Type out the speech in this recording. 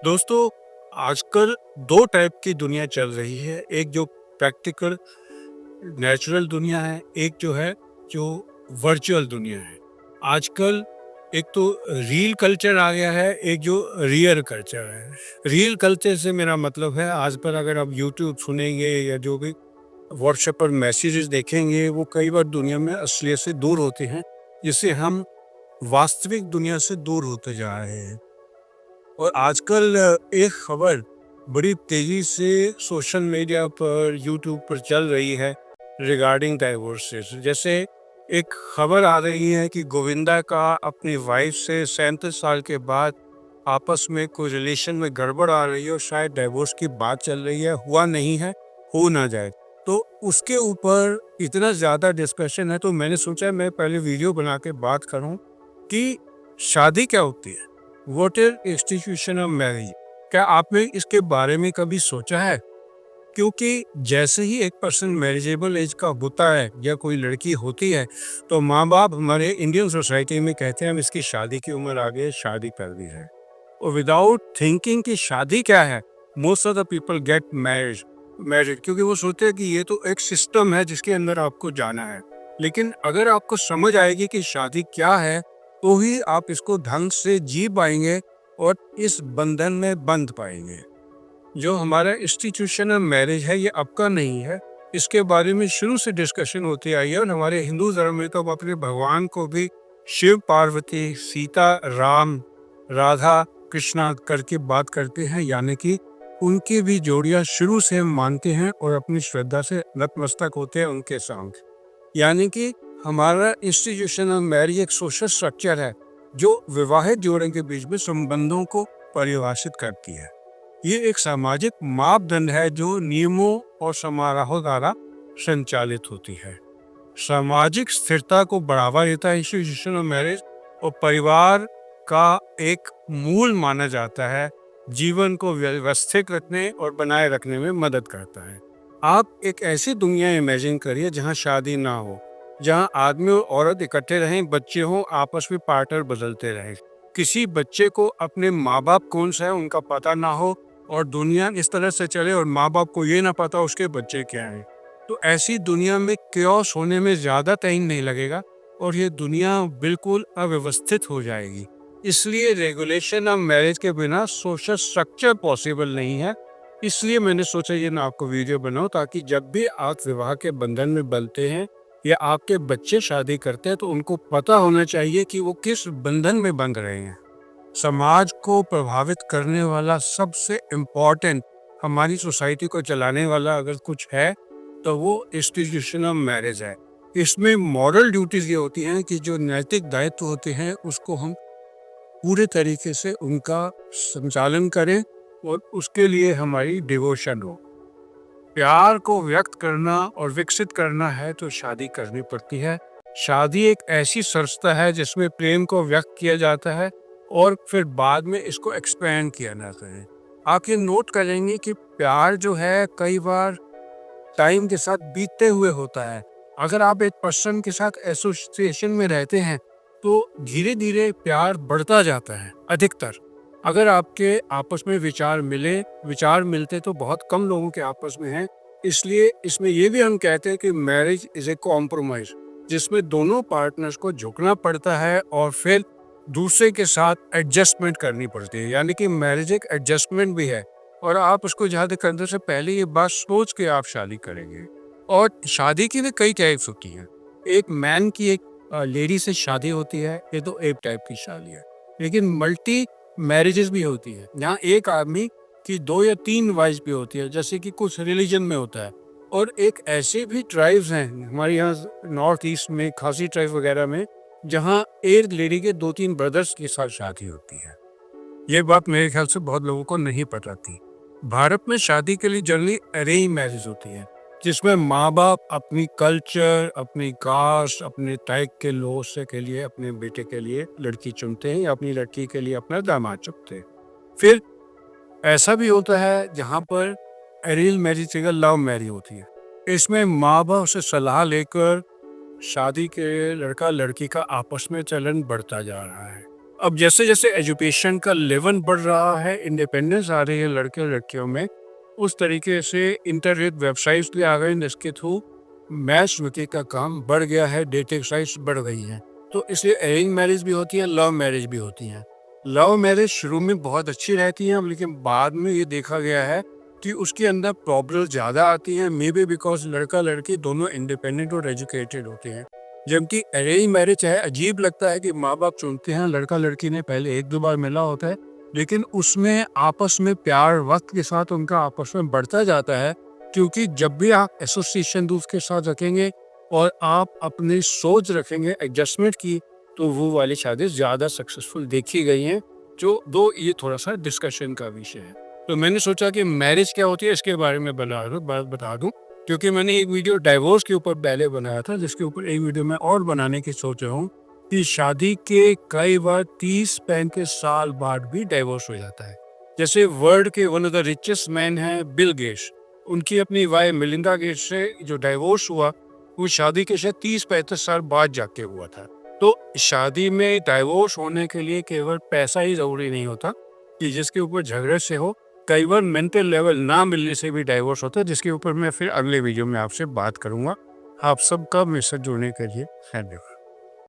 दोस्तों, आजकल 2 टाइप की दुनिया चल रही है। एक जो प्रैक्टिकल नेचुरल दुनिया है, एक जो है जो वर्चुअल दुनिया है। आजकल एक तो रील कल्चर आ गया है, एक जो रियल कल्चर है। रील कल्चर से मेरा मतलब है आज पर अगर आप यूट्यूब सुनेंगे या जो भी व्हाट्सएप पर मैसेजेस देखेंगे, वो कई बार दुनिया में असलियत से दूर होते हैं, जिससे हम वास्तविक दुनिया से दूर होते जा रहे हैं। और आजकल एक खबर बड़ी तेजी से सोशल मीडिया पर यूट्यूब पर चल रही है रिगार्डिंग डाइवोर्सेस। जैसे एक खबर आ रही है कि गोविंदा का अपनी वाइफ से 37 साल के बाद आपस में कोई रिलेशन में गड़बड़ आ रही है और शायद डाइवोर्स की बात चल रही है, हुआ नहीं है, हो ना जाए। तो उसके ऊपर इतना ज़्यादा डिस्कशन है, तो मैंने सोचा मैं पहले वीडियो बना के बात करूं कि शादी क्या होती है, what is institution of marriage. क्या आपने इसके बारे में कभी सोचा है? क्योंकि जैसे ही एक पर्सन मैरिजेबल एज का होता है या कोई लड़की होती है, तो माँ बाप हमारे इंडियन सोसाइटी में कहते हैं हम इसकी शादी की उम्र आ गई है, शादी कर दी है। और विदाउट थिंकिंग कि शादी क्या है, most of the people get marriage married, क्योंकि वो सोचते हैं कि ये तो एक सिस्टम है जिसके अंदर आपको जाना है। लेकिन अगर आपको समझ आएगी कि शादी क्या है, तो ही आप इसको ढंग से जी पाएंगे और इस बंधन में बंध पाएंगे। जो हमारा इंस्टीट्यूशनल मैरिज है, ये आपका नहीं है। इसके बारे में शुरू से डिस्कशन होती आई है और हमारे हिंदू धर्म में तो अपने भगवान को भी शिव पार्वती, सीता राम, राधा कृष्णा करके बात करते हैं, यानी कि उनकी भी जोड़ियां शुरू से हम मानते हैं और अपनी श्रद्धा से नतमस्तक होते हैं उनके साथ। यानी कि हमारा इंस्टीट्यूशनल मैरिज एक सोशल स्ट्रक्चर है जो विवाहित जोड़े के बीच में संबंधों को परिभाषित करती है। ये एक सामाजिक मापदंड है जो नियमों और समारोहों द्वारा संचालित होती है। सामाजिक स्थिरता को बढ़ावा देता है इंस्टीट्यूशनल मैरिज, और परिवार का एक मूल माना जाता है, जीवन को व्यवस्थित रखने और बनाए रखने में मदद करता है। आप एक ऐसी दुनिया इमेजिन करिए जहां शादी ना हो, जहां आदमी और औरत इकट्ठे रहें, बच्चे हों, आपस में पार्टनर बदलते रहें, किसी बच्चे को अपने माँ बाप कौन सा है उनका पता ना हो, और दुनिया इस तरह से चले और माँ बाप को ये ना पता उसके बच्चे क्या हैं। तो ऐसी दुनिया में क्योस होने में ज़्यादा टाइम नहीं लगेगा और ये दुनिया बिल्कुल अव्यवस्थित हो जाएगी। इसलिए रेगुलेशन ऑफ मैरिज के बिना सोशल स्ट्रक्चर पॉसिबल नहीं है। इसलिए मैंने सोचा ये मैं आपको वीडियो बनाऊं, ताकि जब भी आप विवाह के बंधन में बंधते हैं या आपके बच्चे शादी करते हैं, तो उनको पता होना चाहिए कि वो किस बंधन में बंध रहे हैं। समाज को प्रभावित करने वाला सबसे इम्पोर्टेंट, हमारी सोसाइटी को चलाने वाला अगर कुछ है, तो वो इंस्टीट्यूशन ऑफ मैरिज है। इसमें मॉरल ड्यूटीज ये होती हैं कि जो नैतिक दायित्व होते हैं उसको हम पूरे तरीके से उनका संचालन करें और उसके लिए हमारी डिवोशन हो। प्यार को व्यक्त करना और विकसित करना है तो शादी करनी पड़ती है। शादी एक ऐसी संस्था है जिसमें प्रेम को व्यक्त किया जाता है और फिर बाद में इसको एक्सपेंड किया जाता है। आप ये नोट करेंगे कि प्यार जो है कई बार टाइम के साथ बीतते हुए होता है। अगर आप एक पर्सन के साथ एसोसिएशन में रहते हैं, तो धीरे धीरे प्यार बढ़ता जाता है अधिकतर। अगर आपके आपस में विचार मिलते तो बहुत कम लोगों के आपस में हैं। इसलिए इसमें ये भी हम कहते हैं कि मैरिज इज ए कॉम्प्रोमाइज, जिसमें दोनों पार्टनर्स को झुकना पड़ता है और फिर दूसरे के साथ एडजस्टमेंट करनी पड़ती है। यानी कि मैरिज एक एडजस्टमेंट भी है, और आप उसको शादी करने से पहले ये बात सोच के आप शादी करेंगे। और शादी की भी कई टाइप्स होती हैं। एक मैन की एक लेडी से शादी होती है, ये तो एक टाइप की शादी है। लेकिन मल्टी मैरिजेस भी होती है, जहाँ एक आदमी की 2 या 3 वाइफ भी होती है, जैसे कि कुछ रिलीजन में होता है। और एक ऐसे भी ट्राइब्स हैं हमारे यहाँ नॉर्थ ईस्ट में, खासी ट्राइब वगैरह में, जहाँ एक लेडी के 2-3 ब्रदर्स के साथ शादी होती है। ये बात मेरे ख्याल से बहुत लोगों को नहीं पता थी। भारत में शादी के लिए जनरली अरेंज मैरिज होती है, जिसमें माँ बाप अपनी कल्चर, अपनी कास्ट, अपने टाइप के लोग से के लिए अपने बेटे के लिए लड़की चुनते हैं या अपनी लड़की के लिए अपना दामाद चुनते हैं। फिर ऐसा भी होता है जहाँ पर अरेंज मैरिज की जगह लव मैरिज होती है। इसमें माँ बाप से सलाह लेकर शादी के लड़का लड़की का आपस में चलन बढ़ता जा रहा है। अब जैसे जैसे एजुकेशन का लेवल बढ़ रहा है, इंडिपेंडेंस आ रही है लड़के और लड़कियों में, उस तरीके से इंटरनेट वेबसाइट्स भी आ गए जिसके थ्रू मैच विकी का काम बढ़ गया है, डेटिंग साइट्स बढ़ गई हैं। तो इसलिए अरेंज मैरिज भी होती है, लव मैरिज भी होती हैं। लव मैरिज शुरू में बहुत अच्छी रहती हैं, लेकिन बाद में ये देखा गया है कि उसके अंदर प्रॉब्लम ज़्यादा आती हैं, मे बी बिकॉज लड़का लड़की दोनों इंडिपेंडेंट और एजुकेटेड होते हैं। जबकि अरेंज मैरिज है, अजीब लगता है कि माँ बाप चुनते हैं, लड़का लड़की ने पहले एक दो बार मिला होता है, लेकिन उसमें आपस में प्यार वक्त के साथ उनका आपस में बढ़ता जाता है, क्योंकि जब भी आप एसोसिएशन दूसरे के साथ रखेंगे और आप अपनी सोच रखेंगे एडजस्टमेंट की, तो वो वाली शादी ज़्यादा सक्सेसफुल देखी गई हैं, जो दो ये थोड़ा सा डिस्कशन का विषय है। तो मैंने सोचा कि मैरिज क्या होती है इसके बारे में बता दूं, क्योंकि मैंने एक वीडियो डाइवोर्स के ऊपर पहले बनाया था, जिसके ऊपर एक वीडियो मैं और बनाने की सोच रहा हूँ कि शादी के कई बार 30-35 साल बाद भी डाइवोर्स हो जाता है। जैसे वर्ल्ड के one of the richest man हैं बिल गेट्स, उनकी अपनी वाइफ मिलिंडा गेट्स से जो डाइवोर्स हुआ, वो शादी के शायद 30-35 साल बाद जाके हुआ था। तो शादी में डाइवोर्स होने के लिए केवल पैसा ही जरूरी नहीं होता कि जिसके ऊपर झगड़े से हो, कई बार मेंटल लेवल ना मिलने से भी डाइवोर्स होता है, जिसके ऊपर मैं फिर अगले वीडियो में आपसे बात करूंगा। आप सबका मेरे साथ जुड़ने के लिए धन्यवाद।